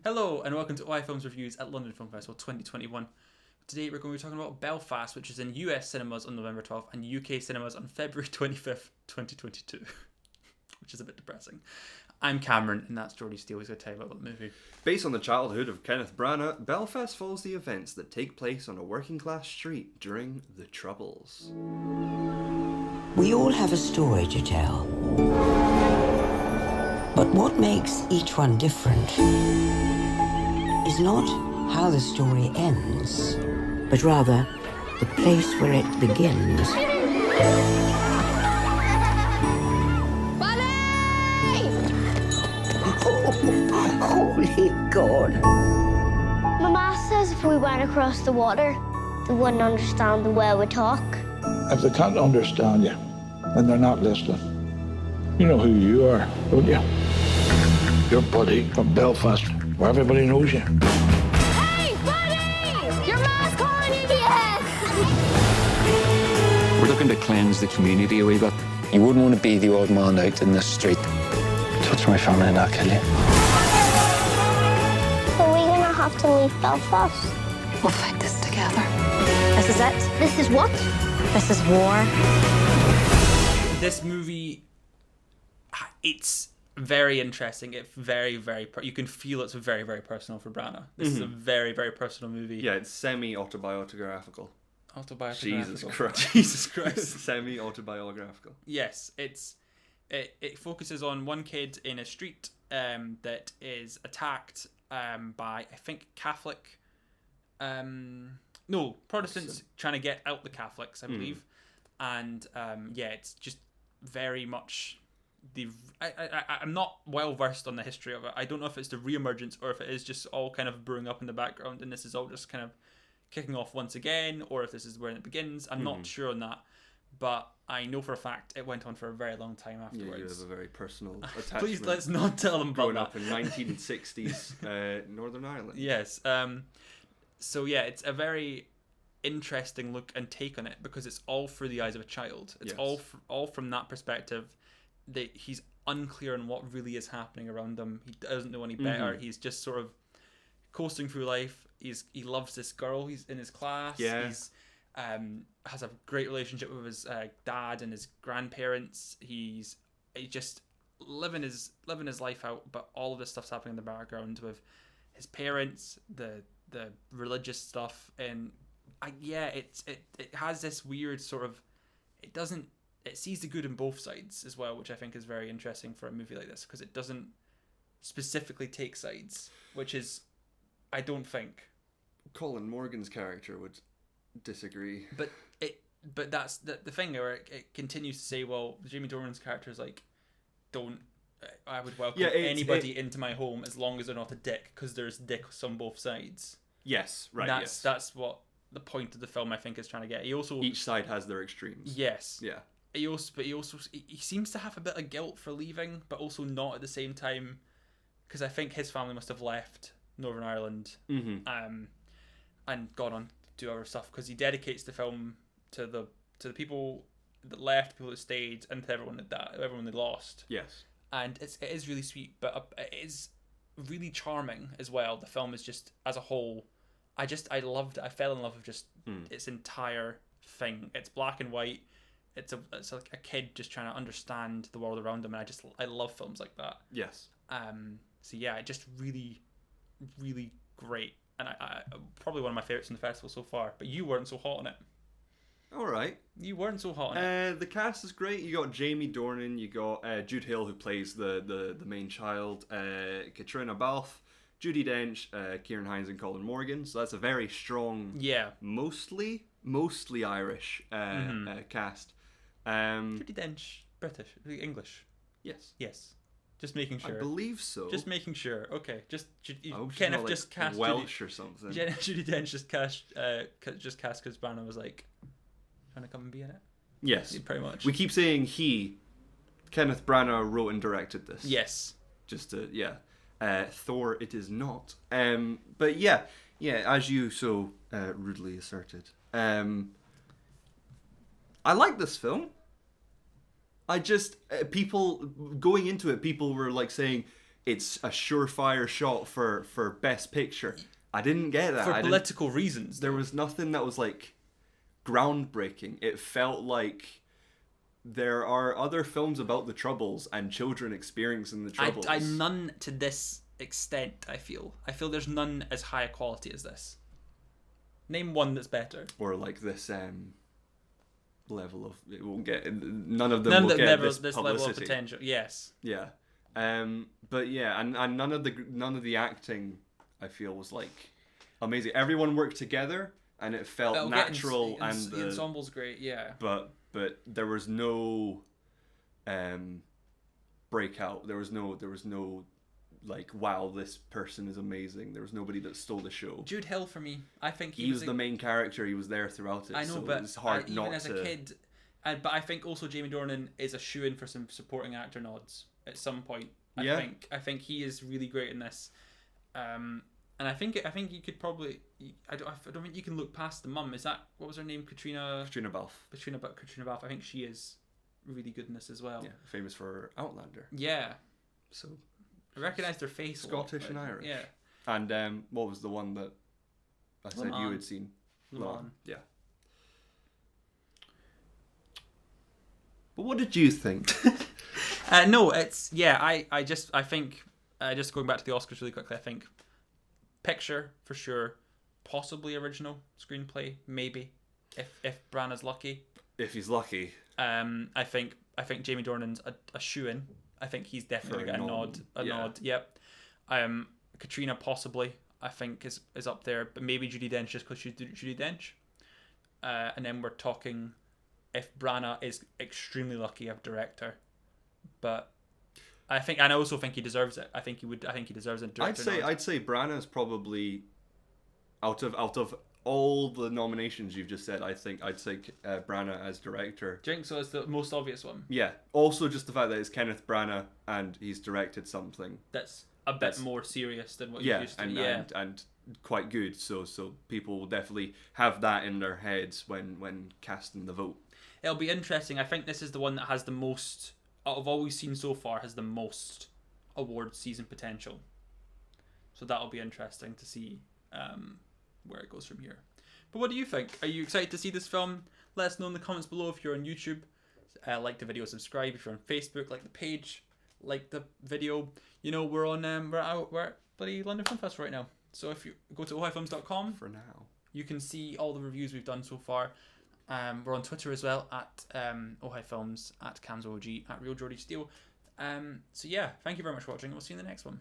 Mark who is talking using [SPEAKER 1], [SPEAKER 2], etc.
[SPEAKER 1] Hello and welcome to OI Films Reviews at London Film Festival 2021. Today we're going to be talking about Belfast, which is in US cinemas on November 12th and UK cinemas on February 25th, 2022, which is a bit depressing. I'm Cameron and that's Jordi Steele who's going to tell you about the movie.
[SPEAKER 2] Based on the childhood of Kenneth Branagh, Belfast follows the events that take place on a working class street during the Troubles.
[SPEAKER 3] We all have a story to tell. But what makes each one different is not how the story ends, but rather the place where it begins.
[SPEAKER 4] Bunny!
[SPEAKER 3] Oh, holy God.
[SPEAKER 4] Mama says if we went across the water, they wouldn't understand the way we talk.
[SPEAKER 5] If they can't understand you, then they're not listening. You know who you are, don't you? You're Buddy from Belfast, where everybody knows you.
[SPEAKER 4] Hey, Bunny! Your mom's calling you, yes!
[SPEAKER 6] We're looking to cleanse the community a wee bit. You wouldn't want to be the odd man out in the street. Touch my family and I'll kill you.
[SPEAKER 4] Are we gonna have to leave Belfast?
[SPEAKER 7] We'll fight this together. This is it.
[SPEAKER 4] This is what?
[SPEAKER 7] This is war.
[SPEAKER 1] This movie, it's very interesting. It's very, you can feel it's very, very personal for Brannagh. This is a very, very personal movie.
[SPEAKER 2] Yeah, it's semi-autobiographical.
[SPEAKER 1] Autobiographical.
[SPEAKER 2] Jesus Christ. Semi-autobiographical.
[SPEAKER 1] Yes, it focuses on one kid in a street that is attacked by, I think, Catholic... Protestants trying to get out the Catholics, I believe. And it's just very much... I'm not well versed on the history of it. I don't know if it's the re-emergence or if it is just all kind of brewing up in the background and this is all just kind of kicking off once again, or if this is where it begins. I'm not sure on that, but I know for a fact it went on for a very long time afterwards.
[SPEAKER 2] Yeah, you have a very personal attachment.
[SPEAKER 1] Please let's not tell them about
[SPEAKER 2] growing
[SPEAKER 1] that.
[SPEAKER 2] up in 1960s Northern Ireland.
[SPEAKER 1] Yes. So yeah, it's a very interesting look and take on it because it's all through the eyes of a child. It's all from that perspective. That he's unclear on what really is happening around him. He doesn't know any better. He's just sort of coasting through life. He loves this girl. He's in his class.
[SPEAKER 2] Yeah.
[SPEAKER 1] He's has a great relationship with his dad and his grandparents. He's just living his life out. But all of this stuff's happening in the background with his parents, the religious stuff, and it has this weird sort of it sees the good in both sides as well, which I think is very interesting for a movie like this because it doesn't specifically take sides, which is, I don't think.
[SPEAKER 2] Colin Morgan's character would disagree.
[SPEAKER 1] But that's the thing where it continues to say, well, Jamie Dornan's character is like, I would welcome anybody into my home as long as they're not a dick, because there's dicks on both sides.
[SPEAKER 2] Yes, right.
[SPEAKER 1] That's what the point of the film I think is trying to get.
[SPEAKER 2] Each side has their extremes.
[SPEAKER 1] Yes.
[SPEAKER 2] Yeah.
[SPEAKER 1] He seems to have a bit of guilt for leaving, but also not at the same time, because I think his family must have left Northern Ireland, and gone on to do other stuff. Because he dedicates the film to the people that left, people that stayed, and to everyone they lost.
[SPEAKER 2] Yes.
[SPEAKER 1] And it is really sweet, but it is really charming as well. The film is just as a whole, I loved it. I fell in love with just its entire thing. It's black and white. It's like a kid just trying to understand the world around him, and I love films like that.
[SPEAKER 2] Yes.
[SPEAKER 1] So yeah, just really, really great, and I probably one of my favorites in the festival so far. But you weren't so hot on it.
[SPEAKER 2] All right.
[SPEAKER 1] You weren't so hot on it.
[SPEAKER 2] The cast is great. You got Jamie Dornan. You got Jude Hill, who plays the main child. Katrina Balfe, Judi Dench, Ciarán Hinds, and Colin Morgan. So that's a very strong, mostly Irish cast.
[SPEAKER 1] Judi Dench, British, English.
[SPEAKER 2] Yes.
[SPEAKER 1] Just making sure.
[SPEAKER 2] I believe so.
[SPEAKER 1] Just making sure. Okay.
[SPEAKER 2] Kenneth just cast Welsh or something.
[SPEAKER 1] Judi Dench just cast because Brannagh was like trying to come and be in it.
[SPEAKER 2] Yes,
[SPEAKER 1] pretty much.
[SPEAKER 2] We keep saying Kenneth Branagh wrote and directed this.
[SPEAKER 1] Yes.
[SPEAKER 2] Just to Thor, it is not. But as you so rudely asserted, I like this film. I just people going into it, people were like saying it's a surefire shot for Best Picture. I didn't get that.
[SPEAKER 1] For political reasons.
[SPEAKER 2] There was nothing that was like groundbreaking. It felt like there are other films about the Troubles and children experiencing the Troubles.
[SPEAKER 1] None to this extent, I feel. There's none as high a quality as this. Name one that's better.
[SPEAKER 2] Or like this level of... It won't get... None of them will get this publicity.
[SPEAKER 1] Level of potential. Yes.
[SPEAKER 2] Yeah. But yeah, and none of the acting, I feel, was like amazing. Everyone worked together and it felt natural. And
[SPEAKER 1] the ensemble's great, yeah.
[SPEAKER 2] But there was no breakout. There was no like, wow, this person is amazing. There was nobody that stole the show.
[SPEAKER 1] Jude Hill, for me, I think
[SPEAKER 2] he was the main character. He was there throughout it.
[SPEAKER 1] I know,
[SPEAKER 2] so
[SPEAKER 1] but
[SPEAKER 2] it was hard
[SPEAKER 1] even as a kid, but I think also Jamie Dornan is a shoo-in for some supporting actor nods at some point. I think he is really great in this, and I think you could probably. I don't think you can look past the mum. Is that, what was her name? Katrina Balfe. Katrina Balfe. I think she is really good in this as well.
[SPEAKER 2] Yeah, famous for Outlander.
[SPEAKER 1] Yeah.
[SPEAKER 2] So
[SPEAKER 1] I recognised her face.
[SPEAKER 2] Scottish and Irish.
[SPEAKER 1] Yeah.
[SPEAKER 2] And what was the one that I said you had seen?
[SPEAKER 1] Le Mans.
[SPEAKER 2] Yeah. But what did you think?
[SPEAKER 1] No, it's I think just going back to the Oscars really quickly. I think picture for sure, possibly original screenplay, maybe if Branagh's lucky.
[SPEAKER 2] If he's lucky.
[SPEAKER 1] I think Jamie Dornan's a shoo-in. I think he's definitely got a nod. Nod. Yep. Katrina possibly, I think is up there, but maybe Judi Dench just because she's Judi Dench. And then we're talking if Brannagh is extremely lucky of director, but I also think he deserves it. I think he deserves a director.
[SPEAKER 2] I'd say Branagh's probably out of all the nominations you've just said. I'd say Brannagh as director.
[SPEAKER 1] Do you think so? It's the most obvious one.
[SPEAKER 2] Yeah. Also, just the fact that it's Kenneth Branagh and he's directed something
[SPEAKER 1] that's a bit more serious than what you used to.
[SPEAKER 2] And quite good. So people will definitely have that in their heads when casting the vote.
[SPEAKER 1] It'll be interesting. I think this is the one that has the most, out of all we've seen so far, has the most award season potential. So that'll be interesting to see where it goes from here. But what do you think? Are you excited to see this film? Let us know in the comments below if you're on YouTube. Like the video, subscribe. If you're on Facebook, like the page, like the video. You know, we're at bloody London Film Festival right now. So if you go to ohighfilms.com for now, you can see all the reviews we've done so far. We're on Twitter as well at ohighfilms, at CamsOG, at RealJordiSteele. So yeah, thank you very much for watching. We'll see you in the next one.